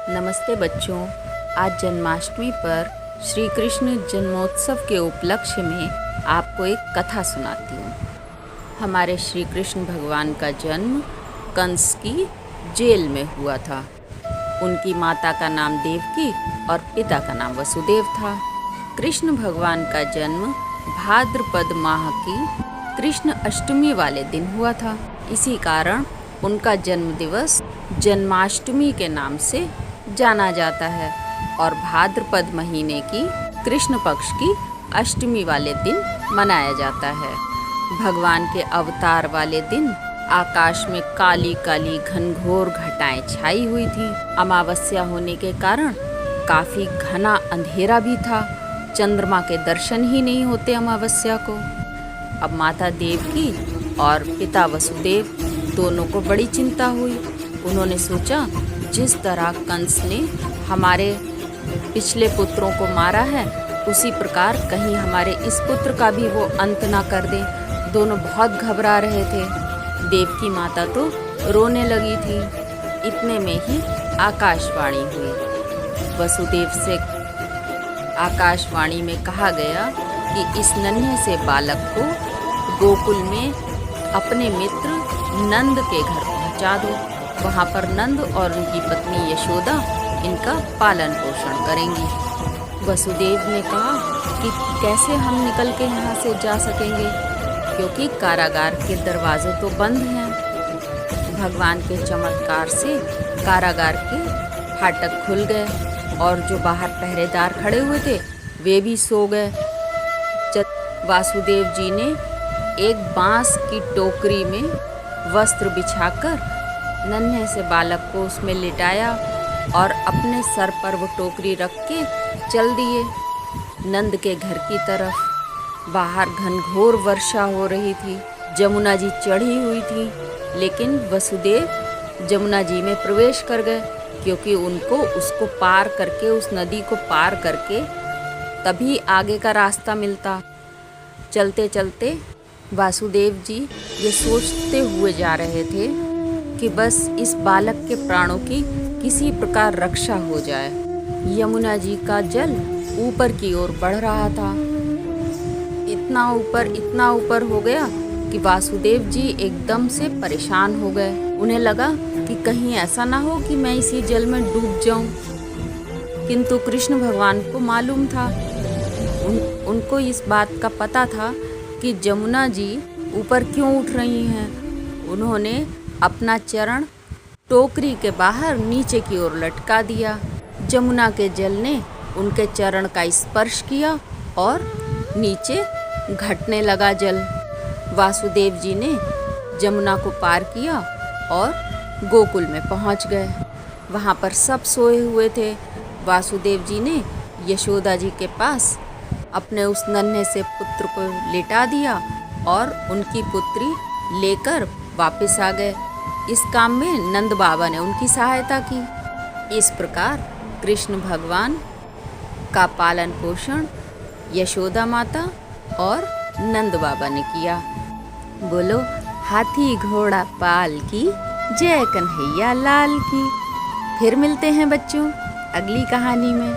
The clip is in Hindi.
नमस्ते बच्चों। आज जन्माष्टमी पर श्री कृष्ण जन्मोत्सव के उपलक्ष्य में आपको एक कथा सुनाती हूँ। हमारे श्री कृष्ण भगवान का जन्म कंस की जेल में हुआ था। उनकी माता का नाम देवकी और पिता का नाम वसुदेव था। कृष्ण भगवान का जन्म भाद्रपद माह की कृष्ण अष्टमी वाले दिन हुआ था। इसी कारण उनका जन्म दिवस जन्माष्टमी के नाम से जाना जाता है और भाद्रपद महीने की कृष्ण पक्ष की अष्टमी वाले दिन मनाया जाता है। भगवान के अवतार वाले दिन आकाश में काली काली घनघोर घटाएं छाई हुई थी। अमावस्या होने के कारण काफी घना अंधेरा भी था। चंद्रमा के दर्शन ही नहीं होते अमावस्या को। अब माता देवकी और पिता वसुदेव दोनों को बड़ी चिंता हुई। उन्होंने सोचा, जिस तरह कंस ने हमारे पिछले पुत्रों को मारा है, उसी प्रकार कहीं हमारे इस पुत्र का भी वो अंत ना कर दे। दोनों बहुत घबरा रहे थे। देवकी माता तो रोने लगी थी। इतने में ही आकाशवाणी हुई। वसुदेव से आकाशवाणी में कहा गया कि इस नन्हे से बालक को गोकुल में अपने मित्र नंद के घर पहुंचा दो। वहाँ पर नंद और उनकी पत्नी यशोदा इनका पालन पोषण करेंगी। वसुदेव ने कहा कि कैसे हम निकल के यहाँ से जा सकेंगे, क्योंकि कारागार के दरवाजे तो बंद हैं। भगवान के चमत्कार से कारागार के फाटक खुल गए और जो बाहर पहरेदार खड़े हुए थे वे भी सो गए। वासुदेव जी ने एक बांस की टोकरी में वस्त्र बिछाकर नन्हे से बालक को उसमें लिटाया और अपने सर पर वो टोकरी रख के चल दिए नंद के घर की तरफ। बाहर घनघोर वर्षा हो रही थी। जमुना जी चढ़ी हुई थी, लेकिन वसुदेव जमुना जी में प्रवेश कर गए, क्योंकि उनको उसको पार करके, उस नदी को पार करके तभी आगे का रास्ता मिलता। चलते चलते वासुदेव जी ये सोचते हुए जा रहे थे कि बस इस बालक के प्राणों की किसी प्रकार रक्षा हो जाए। यमुना जी का जल ऊपर की ओर बढ़ रहा था। इतना ऊपर हो गया कि वासुदेव जी एकदम से परेशान हो गए। उन्हें लगा कि कहीं ऐसा ना हो कि मैं इसी जल में डूब जाऊं। किंतु कृष्ण भगवान को मालूम था, उनको इस बात का पता था कि जमुना जी ऊपर क्यों उठ रही हैं। उन्होंने अपना चरण टोकरी के बाहर नीचे की ओर लटका दिया। जमुना के जल ने उनके चरण का स्पर्श किया और नीचे घटने लगा जल। वासुदेव जी ने जमुना को पार किया और गोकुल में पहुंच गए। वहां पर सब सोए हुए थे। वासुदेव जी ने यशोदा जी के पास अपने उस नन्हे से पुत्र को लिटा दिया और उनकी पुत्री लेकर वापस आ गए। इस काम में नंद बाबा ने उनकी सहायता की। इस प्रकार कृष्ण भगवान का पालन पोषण यशोदा माता और नंद बाबा ने किया। बोलो हाथी घोड़ा पाल की, जय कन्हैया लाल की। फिर मिलते हैं बच्चों अगली कहानी में।